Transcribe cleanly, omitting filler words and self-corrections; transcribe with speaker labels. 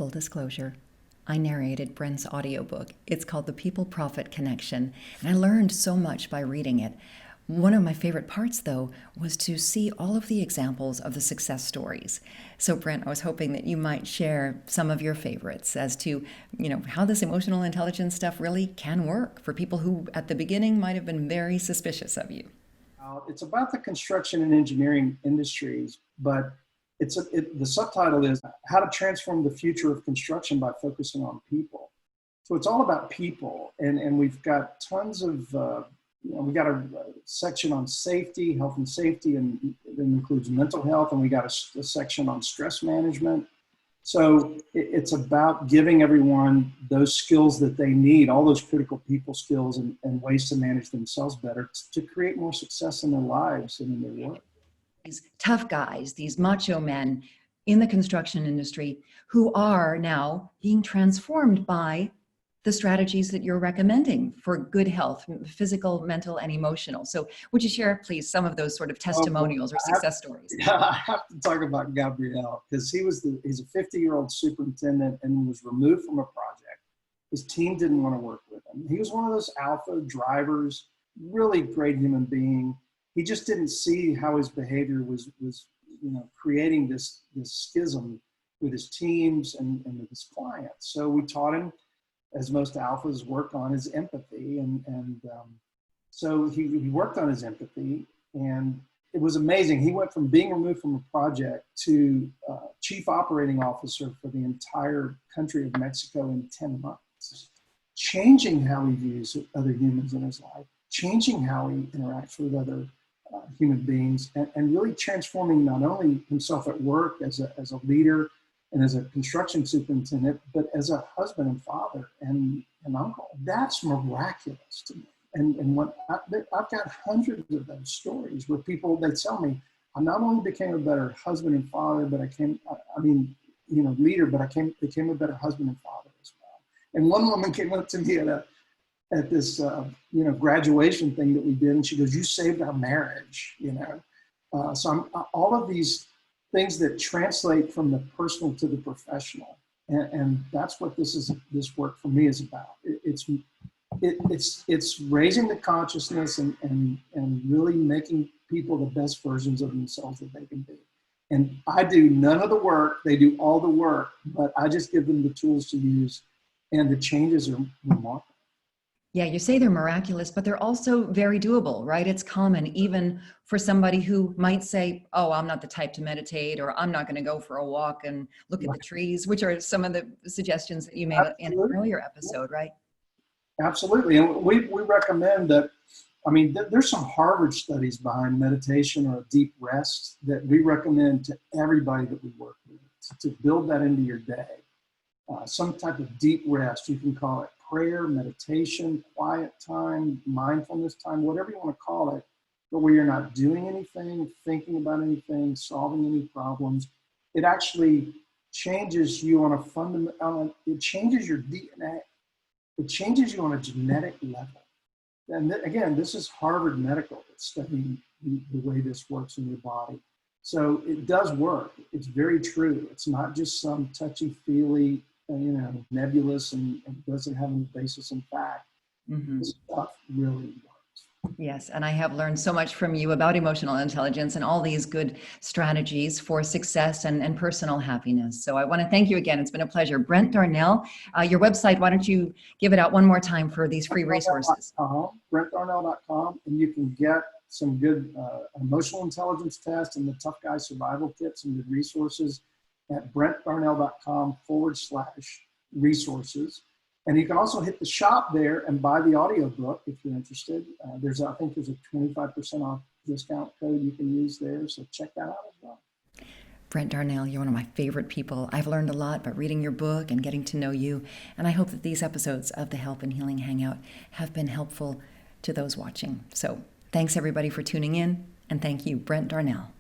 Speaker 1: Full disclosure, I narrated Brent's audiobook. It's called The People-Profit Connection, and I learned so much by reading it. One of my favorite parts, though, was to see all of the examples of the success stories. So, Brent, I was hoping that you might share some of your favorites as to, how this emotional intelligence stuff really can work for people who, at the beginning, might have been very suspicious of you.
Speaker 2: It's about the construction and engineering industries, but the subtitle is How to Transform the Future of Construction by Focusing on People. So it's all about people, and we've got tons of, we got a section on safety, health and safety, and it includes mental health, and we got a section on stress management. So it's about giving everyone those skills that they need, all those critical people skills and ways to manage themselves better to create more success in their lives and in their work.
Speaker 1: These tough guys, these macho men in the construction industry who are now being transformed by the strategies that you're recommending for good health, physical, mental, and emotional. So would you share, please, some of those sort of testimonials or success stories?
Speaker 2: Yeah, I have to talk about Gabriel because he's a 50-year-old superintendent and was removed from a project. His team didn't want to work with him. He was one of those alpha drivers, really great human being. He just didn't see how his behavior was creating this schism with his teams and with his clients. So we taught him, as most alphas work on, his empathy. So he worked on his empathy, and it was amazing. He went from being removed from a project to chief operating officer for the entire country of Mexico in 10 months, changing how he views other humans in his life, changing how he interacts with other human beings, and really transforming not only himself at work as a leader and as a construction superintendent, but as a husband and father and an uncle. That's miraculous to me. And I've got hundreds of those stories where people, they tell me, I not only became a better husband and father, but leader, but I became a better husband and father as well. And one woman came up to me at this graduation thing that we did, and she goes, "You saved our marriage," So all of these things that translate from the personal to the professional, and that's what this work for me is about. It's raising the consciousness and really making people the best versions of themselves that they can be. And I do none of the work; they do all the work, but I just give them the tools to use, and the changes are remarkable.
Speaker 1: Yeah, you say they're miraculous, but they're also very doable, right? It's common even for somebody who might say, oh, I'm not the type to meditate, or I'm not going to go for a walk and look at the trees, which are some of the suggestions that you made in an earlier episode, right?
Speaker 2: Absolutely. And we recommend that. There's some Harvard studies behind meditation or a deep rest that we recommend to everybody that we work with to build that into your day. Some type of deep rest, you can call it prayer, meditation, quiet time, mindfulness time, whatever you want to call it, but where you're not doing anything, thinking about anything, solving any problems. It actually changes you on a fundamental, it changes your DNA. It changes you on a genetic level. And again, this is Harvard Medical that's studying the way this works in your body. So it does work. It's very true. It's not just some touchy-feely, nebulous and doesn't have any basis in fact. Mm-hmm. This stuff really works.
Speaker 1: Yes, and I have learned so much from you about emotional intelligence and all these good strategies for success and personal happiness. So I want to thank you again. It's been a pleasure. Brent Darnell, your website, why don't you give it out one more time for these free resources?
Speaker 2: BrentDarnell.com, and you can get some good emotional intelligence tests and the Tough Guy Survival Kit, some good resources at BrentDarnell.com/resources. And you can also hit the shop there and buy the audiobook if you're interested. I think there's a 25% off discount code you can use there. So check that out as well.
Speaker 1: Brent Darnell, you're one of my favorite people. I've learned a lot by reading your book and getting to know you. And I hope that these episodes of the Help and Healing Hangout have been helpful to those watching. So thanks everybody for tuning in. And thank you, Brent Darnell.